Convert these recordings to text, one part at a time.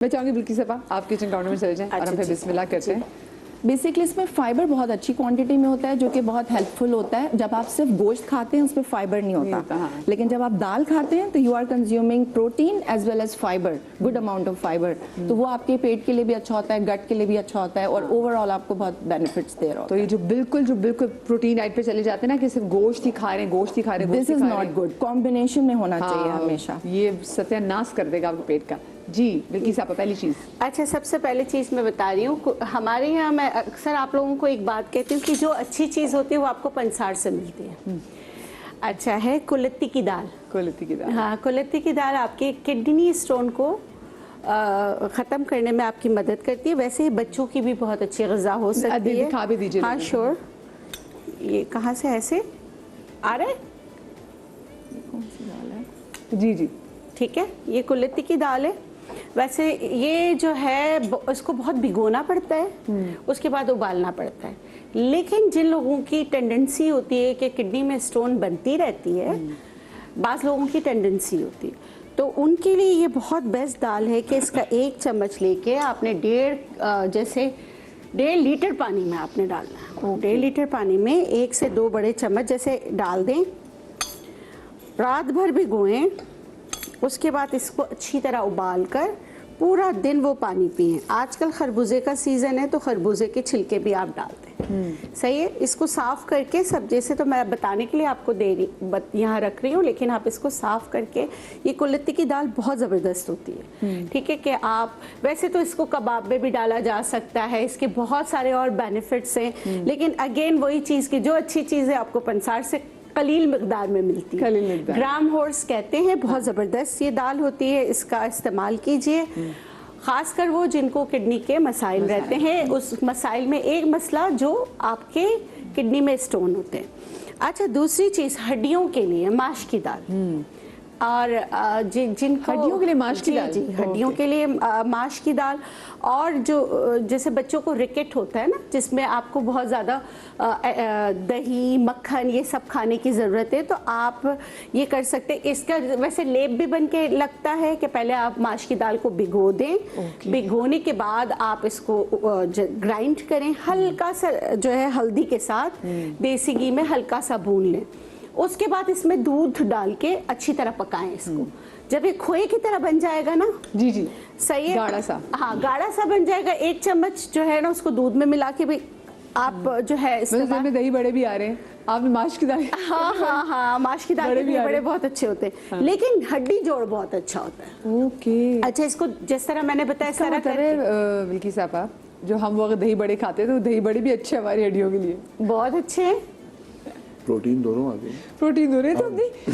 मैं चाहूँगी बिल्किस साहब आप किचन काउंटर में चले जाएं और हम फिर बिस्मिल्लाह करते हैं। बेसिकली इसमें फाइबर बहुत अच्छी क्वांटिटी में होता है जो कि बहुत हेल्पफुल होता है। जब आप सिर्फ गोश्त खाते हैं उसमें फाइबर नहीं होता, हाँ। लेकिन जब आप दाल खाते हैं तो you are consuming protein as well as fibre, good amount of fibre. तो वो आपके पेट के लिए भी अच्छा होता है, गट के लिए भी अच्छा होता है और ओवरऑल आपको बहुत बेनिफिट्स दे रहा होता है। तो ये जो बिल्कुल प्रोटीन डाइट पे चले जाते हैं ना कि सिर्फ गोश्त ही खा रहे हैं, this is not good. Combination में होना चाहिए हमेशा। ये सत्यानाश कर देगा आपके पेट का। जी बिल्किस आप पहली चीज़। अच्छा, सबसे पहली चीज़ मैं बता रही हूँ, हमारे यहाँ मैं अक्सर आप लोगों को एक बात कहती हूँ कि जो अच्छी चीज़ होती है वो आपको पंसार से मिलती है। अच्छा है कुलत्ती की दाल। कुलत्ती की दाल, हाँ, कुलत्ती की दाल आपके किडनी स्टोन को ख़त्म करने में आपकी मदद करती है। वैसे ही बच्चों की भी बहुत अच्छी ग़िज़ा हो सकती है। दिखा भी दीजिए। हाँ श्योर। ये कहाँ से ऐसे आ रहा है? कौन सी दाल है? जी जी ठीक है, ये कुलत्ती की दाल है। वैसे ये जो है इसको बहुत भिगोना पड़ता है, उसके बाद उबालना पड़ता है। लेकिन जिन लोगों की टेंडेंसी होती है कि किडनी में स्टोन बनती रहती है, बाज़ लोगों की टेंडेंसी होती है, तो उनके लिए ये बहुत बेस्ट दाल है कि इसका 1 चम्मच लेके आपने 1.5 लीटर पानी में आपने डालना है। 1.5 लीटर पानी में 1 से 2 बड़े चम्मच जैसे डाल दें, रात भर भिगोएं, उसके बाद इसको अच्छी तरह उबाल कर पूरा दिन वो पानी पिएं। आजकल खरबूजे का सीज़न है तो खरबूजे के छिलके भी आप डाल दें। सही है। इसको साफ़ करके सब, जैसे तो मैं बताने के लिए आपको यहाँ रख रही हूँ, लेकिन आप इसको साफ़ करके, ये कुलत्ती की दाल बहुत ज़बरदस्त होती है। ठीक है कि आप वैसे तो इसको कबाब में भी डाला जा सकता है, इसके बहुत सारे और बेनिफिट्स हैं, लेकिन अगेन वही चीज़ की जो अच्छी चीज़ है आपको पंसार से कलील मिकदार में मिलती है। ग्राम होर्स कहते हैं, बहुत ज़बरदस्त ये दाल होती है, इसका इस्तेमाल कीजिए। ख़ासकर वो जिनको किडनी के मसाइल रहते हैं, उस मसाइल में एक मसला जो आपके किडनी में स्टोन होते हैं। अच्छा, दूसरी चीज़ हड्डियों के लिए माश की दाल, और जिनको हड्डियों के लिए माश की दाल, जी हड्डियों के लिए माश की दाल। और जो जैसे बच्चों को रिकेट होता है ना, जिसमें आपको बहुत ज़्यादा दही मक्खन ये सब खाने की ज़रूरत है, तो आप ये कर सकते हैं। इसका वैसे लेप भी बन के लगता है कि पहले आप माश की दाल को भिगो दें, भिगोने के बाद आप इसको ग्राइंड करें, हल्का सा जो है हल्दी के साथ देसी घी में हल्का सा भून लें। उसके बाद इसमें दूध डाल के अच्छी तरह पकाएं इसको। जब ये खोए की तरह बन जाएगा ना, जी जी सही है, गाढ़ा सा, हाँ गाढ़ा सा बन जाएगा, 1 चम्मच जो है ना उसको दूध में मिला के भी आप जो है इसमें में दही बड़े भी आ रहे हैं, आपने माश की दाल। हाँ माश की दाल के बड़े बहुत अच्छे होते हैं। हाँ। लेकिन हड्डी जोड़ बहुत अच्छा होता है। ओके। अच्छा, इसको जिस तरह मैंने बताया इस तरह करें। बिल्किस साहब, जो हम वो दही बड़े खाते हैं तो दही बड़े भी अच्छे हमारी हड्डियों के लिए, बहुत अच्छे हैं। प्रोटीन दोनों आ गए, प्रोटीन दोनों। तो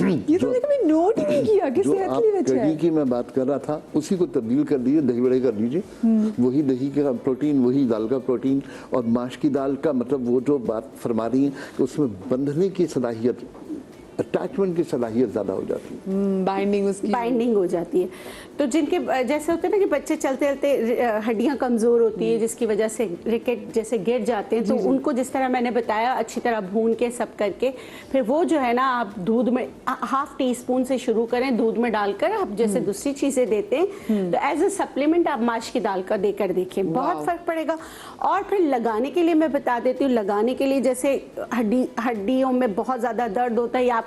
ये तो कभी नोट ही नहीं किया कि सेहत के लिए अच्छा है। कढ़ी की मैं बात कर रहा था, उसी को तब्दील कर दीजिए, दही बड़े कर लीजिए। वही दही का प्रोटीन, वही दाल का प्रोटीन, और माश की दाल का मतलब वो जो बात फरमा रही है कि उसमें बंधने की सलाहियत, अटैचमेंट की सलाहियत ज़्यादा हो जाती है, बाइंडिंग हो जाती है। तो जिनके जैसे होते हैं ना कि बच्चे चलते चलते हड्डियां कमज़ोर होती है, जिसकी वजह से रिकेट जैसे गिर जाते हैं, तो उनको जिस तरह मैंने बताया अच्छी तरह भून के सब करके, फिर वो जो है ना आप दूध में 1/2 टीस्पून से शुरू करें, दूध में डालकर आप जैसे दूसरी चीज़ें देते हैं, तो एज ए सप्लीमेंट आप माश की दाल का देकर देखिए, बहुत फ़र्क पड़ेगा। और फिर लगाने के लिए मैं बता देती हूँ, लगाने के लिए जैसे हड्डियों में बहुत ज़्यादा दर्द होता है, आपको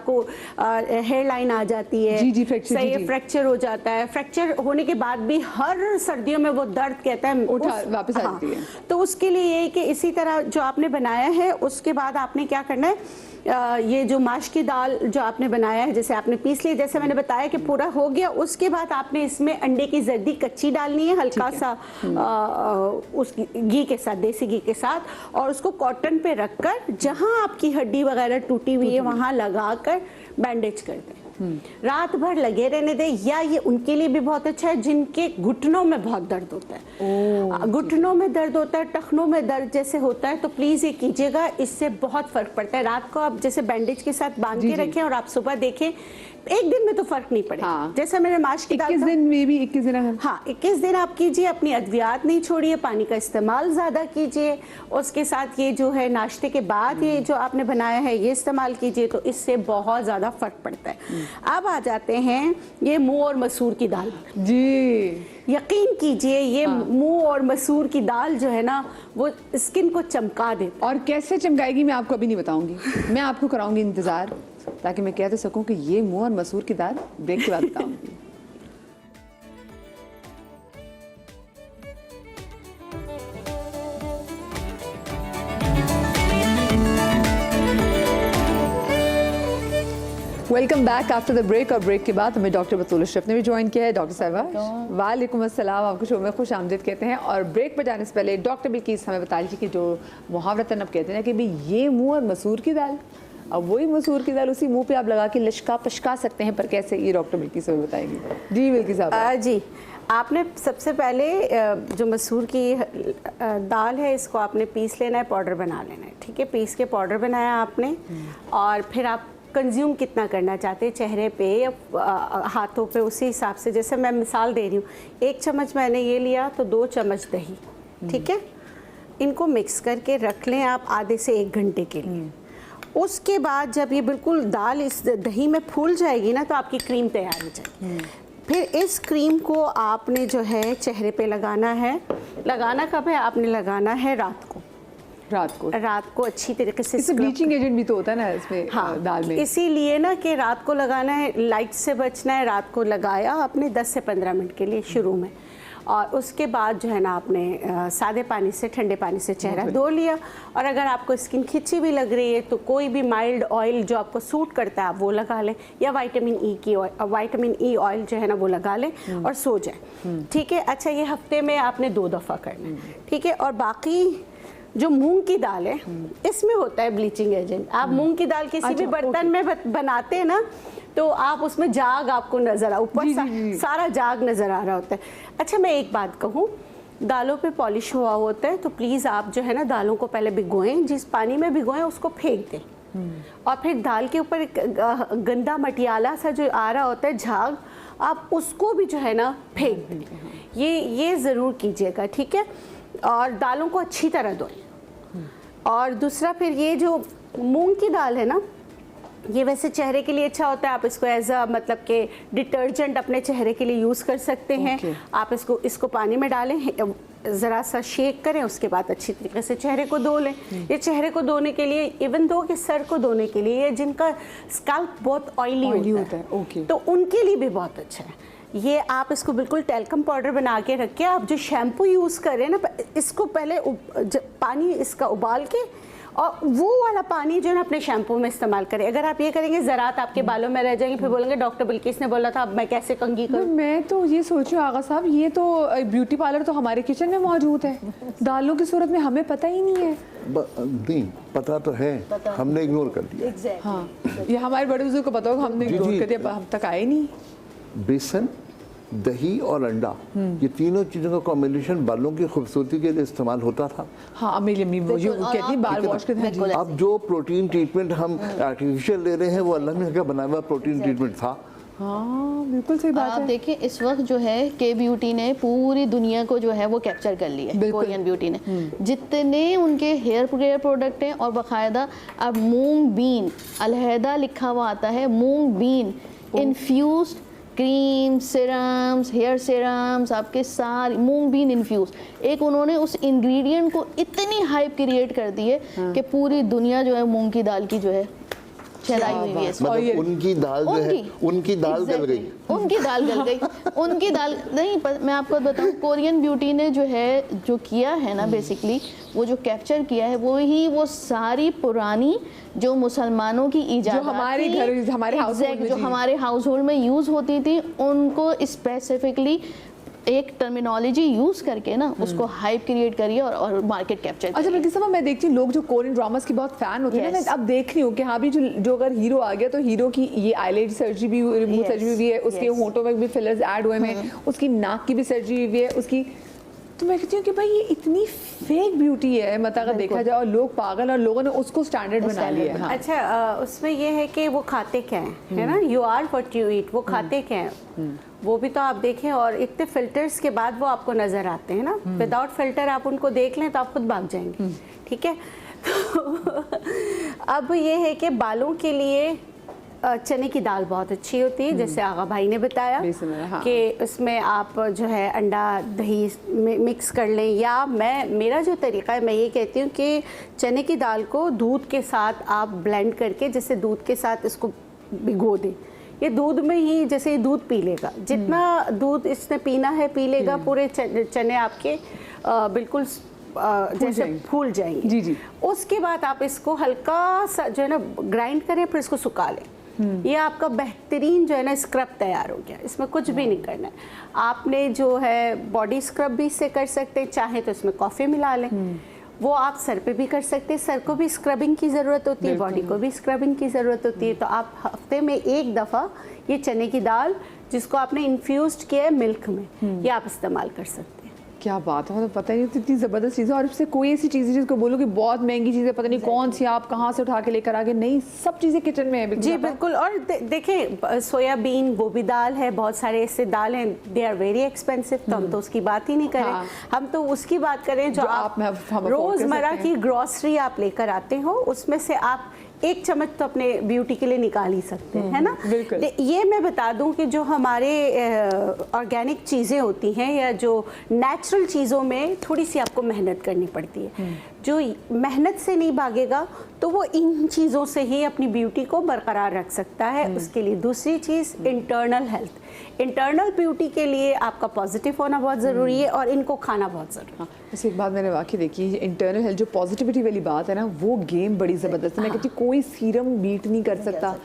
हेयर लाइन आ जाती है, सही फ्रैक्चर हो जाता है, फ्रैक्चर होने के बाद भी हर सर्दियों में वो दर्द कहता है वापस आ जाती है। तो उसके लिए ये कि इसी तरह जो आपने बनाया है, उसके बाद आपने क्या करना है, ये जो माश की दाल जो आपने बनाया है, जैसे आपने पीस लिया, जैसे मैंने बताया कि पूरा हो गया, उसके बाद आपने इसमें अंडे की जर्दी कच्ची डालनी है, हल्का सा उस घी के साथ, देसी घी के साथ, और उसको कॉटन पे रखकर जहां आपकी हड्डी वगैरह टूटी हुई है वहां लगाकर बैंडेज कर दें। रात भर लगे रहने दें। या ये उनके लिए भी बहुत अच्छा है जिनके घुटनों में बहुत दर्द होता है, घुटनों में दर्द होता है, टखनों में दर्द जैसे होता है, तो प्लीज़ ये कीजिएगा, इससे बहुत फ़र्क पड़ता है। रात को आप जैसे बैंडेज के साथ बांध के रखें और आप सुबह देखें एक दिन में तो फर्क नहीं पड़ेगा। हाँ। जैसा मैंने माश की दाल 21 दिन में भी 21 दिन अगर हाँ 21 दिन आप कीजिए, अपनी अद्वियात नहीं छोड़िए, पानी का इस्तेमाल ज़्यादा कीजिए, उसके साथ ये जो है नाश्ते के बाद ये जो आपने बनाया है ये इस्तेमाल कीजिए, तो इससे बहुत ज़्यादा फ़र्क पड़ता है। अब आ जाते हैं ये मूंग और मसूर की दाल। जी यकीन कीजिए ये मूंग और मसूर की दाल जो है ना वो स्किन को चमका दे। और कैसे चमकाएगी मैं आपको अभी नहीं बताऊंगी, मैं आपको कराऊंगी इंतजार, ताकि मैं कह तो सकूं कि ये मूंग और मसूर की दाल ब्रेक के बाद बताऊंगी। Welcome back after the break. और ब्रेक के बाद हमें डॉक्टर बतूल अशरफ ने भी ज्वाइन किया है। डॉक्टर साहबा वालेकुम अस्सलाम, आपको शो में खुश आमदीद कहते हैं। और ब्रेक पर जाने से पहले डॉक्टर बिल्किस हमें बता लीजिए कि जो मुहावरतन अब कहते हैं कि भाई ये मुंह और मसूर की दाल, अब वही मसूर की दाल उसी मुंह पे आप लगा के लश्का पशका सकते हैं, पर कैसे, ये डॉक्टर बिल्किस हमें बताएंगी। जी बिल्किस साहब। जी आपने सबसे पहले जो मसूर की दाल है इसको आपने पीस लेना है, पाउडर बना लेना है, ठीक है। पीस के पाउडर बनाया आपने, और फिर आप कंज्यूम कितना करना चाहते हैं, चेहरे पे या हाथों पे, उसी हिसाब से। जैसे मैं मिसाल दे रही हूँ, 1 चम्मच मैंने ये लिया तो 2 चम्मच दही, ठीक है। इनको मिक्स करके रख लें आप आधे से 1 घंटे के लिए। उसके बाद जब ये बिल्कुल दाल इस दही में फूल जाएगी ना, तो आपकी क्रीम तैयार हो जाएगी। फिर इस क्रीम को आपने जो है चेहरे पे लगाना है। लगाना कब है? आपने लगाना है रात को। रात को अच्छी तरीके से। इसमें ब्लीचिंग एजेंट भी तो होता है ना इसमें, हाँ, दाल में, इसीलिए ना कि रात को लगाना है, लाइट से बचना है। रात को लगाया आपने 10 से 15 मिनट के लिए शुरू में, और उसके बाद जो है ना आपने सादे पानी से, ठंडे पानी से चेहरा धो लिया। और अगर आपको स्किन खिंची भी लग रही है तो कोई भी माइल्ड ऑयल जो आपको सूट करता है आप वो लगा लें, या विटामिन ई ऑयल जो है ना वो लगा लें और सो जाए, ठीक है। अच्छा, ये हफ्ते में आपने 2 दफ़ा करना है, ठीक है। और बाकी जो मूंग की दाल है इसमें होता है ब्लीचिंग एजेंट। आप मूंग की दाल किसी भी बर्तन में बनाते हैं ना, तो आप उसमें जाग आपको नजर ऊपर सारा जाग नजर आ रहा होता है। अच्छा, मैं एक बात कहूँ, दालों पे पॉलिश हुआ होता है तो प्लीज़ आप जो है ना दालों को पहले भिगोएं, जिस पानी में भिगोएं उसको फेंक दें, और फिर दाल के ऊपर गंदा मटियाला सा जो आ रहा होता है झाग, आप उसको भी जो है ना फेंक दें। ये ज़रूर कीजिएगा, ठीक है। और दालों को अच्छी तरह धोएं। और दूसरा, फिर ये जो मूंग की दाल है ना, ये वैसे चेहरे के लिए अच्छा होता है। आप इसको एज अ मतलब के डिटर्जेंट अपने चेहरे के लिए यूज़ कर सकते हैं। आप इसको पानी में डालें, ज़रा सा शेक करें, उसके बाद अच्छी तरीके से चेहरे को धो लें। ये चेहरे को धोने के लिए, इवन दो कि सर को धोने के लिए, ये जिनका स्कैल्प बहुत ऑयली होता है तो उनके लिए भी बहुत अच्छा है। ये आप इसको बिल्कुल टेल्कम पाउडर बना के रख के, आप जो शैम्पू यूज़ करें ना, इसको पहले पानी इसका उबाल के, और वो वाला पानी जो है ना अपने शैम्पू में इस्तेमाल करें। अगर आप ये करेंगे ज़रात आपके बालों में रह जाएंगे, फिर बोलेंगे डॉक्टर बिल्किस ने बोला था, अब मैं कैसे कंघी करूं। मैं तो ये सोच रही हूँ आगा साहब, ये तो ब्यूटी पार्लर तो हमारे किचन में मौजूद है, दालों की सूरत में हमें पता ही नहीं है। नहीं पता तो है, हमने इग्नोर कर दिया। हाँ, ये हमारे बड़े बुजुर्ग को पता होगा, हमने इग्नोर कर दिया, हम तक आए नहीं। बेसन, दही और अंडा, ये तीनों चीज़ों का कॉम्बिनेशन बालों की खूबसूरती के लिए इस्तेमाल होता था। हाँ, मेरी अम्मी वो जो कहती है बाल वॉश करते हैं। अब जो प्रोटीन ट्रीटमेंट हम आर्टिफिशियल ले रहे हैं वो अल्लाह ने का बनाया हुआ प्रोटीन ट्रीटमेंट था। हाँ बिल्कुल सही बात है। आप देखिए इस वक्त जो है के ब्यूटी ने पूरी दुनिया को जो है वो कैप्चर कर लिया है, कोरियन ब्यूटी ने। जितने उनके हेयर केयर प्रोडक्ट हैं, और बाकायदा अब मूंग बीन अलहदा लिखा हुआ आता है, moong bean infused cream, serums, hair serums, आपके सारे मूंग बीन इन्फ्यूज। एक उन्होंने उस इंग्रेडिएंट को इतनी हाइप क्रिएट कर दी है कि पूरी दुनिया जो है मूंग की दाल की जो है चलाई हुई है। मतलब उनकी दाल जो है, उनकी दाल गल गई, उनकी दाल गल गई, उनकी दाल नहीं। मैं आपको बताऊं, कोरियन ब्यूटी ने जो है जो किया है ना, बेसिकली वो जो कैप्चर किया है वो सारी पुरानी जो मुसलमानों की ईजाद जो हमारे घर, हमारे हाउस होल्ड में यूज होती थी, उनको स्पेसिफिकली एक टर्मिनोलॉजी यूज करके ना उसको हाइप क्रिएट करिए और मार्केट कैप्चर। अच्छा बल्कि सब मैं देखती हूँ लोग जो कोरियन ड्रामास की बहुत फैन होते हैं ना, मैं अब देख रही हूँ कि हाँ भी जो अगर हीरो आ गया तो हीरो की ये आईलाइड सर्जरी भी, सर्जरी भी है, उसके होंठों में भी फिलर्स ऐड हुए हैं, उसकी नाक की भी सर्जरी हुई है, उसकी तो मैं कहती हूँ कि भाई ये इतनी फेक ब्यूटी है, मतलब अगर देखा जाए, और लोग पागल, और लोगों ने उसको स्टैंडर्ड बना लिया है। हाँ। अच्छा, उसमें ये है कि वो खाते क्या है ना, you are what you eat, वो खाते क्या है वो भी तो आप देखें। और इतने फिल्टर्स के बाद वो आपको नजर आते हैं ना, विदाउट फिल्टर आप उनको देख लें तो आप खुद भाग जाएंगे, ठीक है। तो अब ये है कि बालों के लिए चने की दाल बहुत अच्छी होती है, जैसे आगा भाई ने बताया हाँ। कि उसमें आप जो है अंडा दही मिक्स कर लें, या मेरा जो तरीका है, मैं ये कहती हूँ कि चने की दाल को दूध के साथ आप ब्लेंड करके, जैसे दूध के साथ इसको भिगो दें, ये दूध में ही जैसे ये दूध पी लेगा, जितना दूध इसने पीना है पी लेगा, पूरे चने आपके बिल्कुल जैसे फूल जाएंगे। जी जी। उसके बाद आप इसको हल्का सा जो है ना ग्राइंड करें, फिर इसको सुखा लें। ये आपका बेहतरीन जो है ना स्क्रब तैयार हो गया। इसमें कुछ भी नहीं करना है। आपने जो है बॉडी स्क्रब भी इससे कर सकते हैं, चाहे तो इसमें कॉफ़ी मिला लें, वो आप सर पे भी कर सकते हैं। सर को भी स्क्रबिंग की ज़रूरत होती है, बॉडी को भी स्क्रबिंग की ज़रूरत होती है। तो आप हफ्ते में एक दफ़ा ये चने की दाल जिसको आपने इन्फ्यूज़ड किया है मिल्क में, ये आप इस्तेमाल कर सकते हैं। क्या बात है, मतलब पता नहीं इतनी ज़बरदस्त चीज़ है। और इससे कोई ऐसी चीज़ है जिसको बोलो कि बहुत महंगी चीज़ है, पता नहीं कौन सी आप कहाँ से उठा के लेकर आ गए, नहीं, सब चीज़ें किचन में है। जी बिल्कुल। और देखें, सोयाबीन, गोभी दाल है, बहुत सारे ऐसे दाल हैं, दे आर वेरी एक्सपेंसिव, तो हम तो उसकी बात ही नहीं करें। हाँ। हम तो उसकी बात करें जो आप रोज़मर्रा की ग्रॉसरी आप लेकर आते हो, उसमें से आप एक चम्मच तो अपने ब्यूटी के लिए निकाल ही सकते हैं, है ना। ये मैं बता दूं कि जो हमारे ऑर्गेनिक चीज़ें होती हैं या जो नेचुरल चीज़ों में थोड़ी सी आपको मेहनत करनी पड़ती है। जो मेहनत से नहीं भागेगा तो वो इन चीज़ों से ही अपनी ब्यूटी को बरकरार रख सकता है। उसके लिए दूसरी चीज़ इंटरनल हेल्थ, इंटरनल ब्यूटी के लिए आपका पॉजिटिव होना बहुत ज़रूरी है और इनको खाना बहुत ज़रूरी है। वैसे एक बात मैंने वाकई देखी, इंटरनल हेल्थ जो पॉजिटिविटी वाली बात है ना, वो गेम बड़ी ज़बरदस्त है। मैं कहती हूँ कोई सीरम बीट नहीं कर सकता।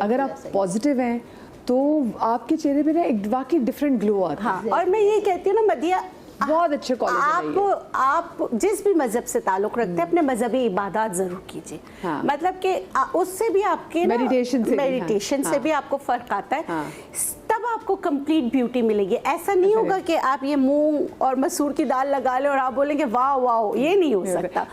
अगर आप पॉजिटिव हैं तो आपके चेहरे पे ना एक वाकई डिफरेंट ग्लो आता है। हाँ, और मैं ये कहती हूँ ना मदिया, बहुत अच्छे कॉलेज आप जिस भी मजहब से ताल्लुक रखते हैं, अपने मजहबी इबादत जरूर कीजिए। हाँ। मतलब कि उससे भी आपके मेडिटेशन से भी आपको फर्क आता है। हाँ। तब आपको कंप्लीट ब्यूटी मिलेगी। ऐसा नहीं होगा कि आप ये मूंग और मसूर की दाल लगा लें और आप बोलेंगे वाह वाह, ये नहीं हो सकता।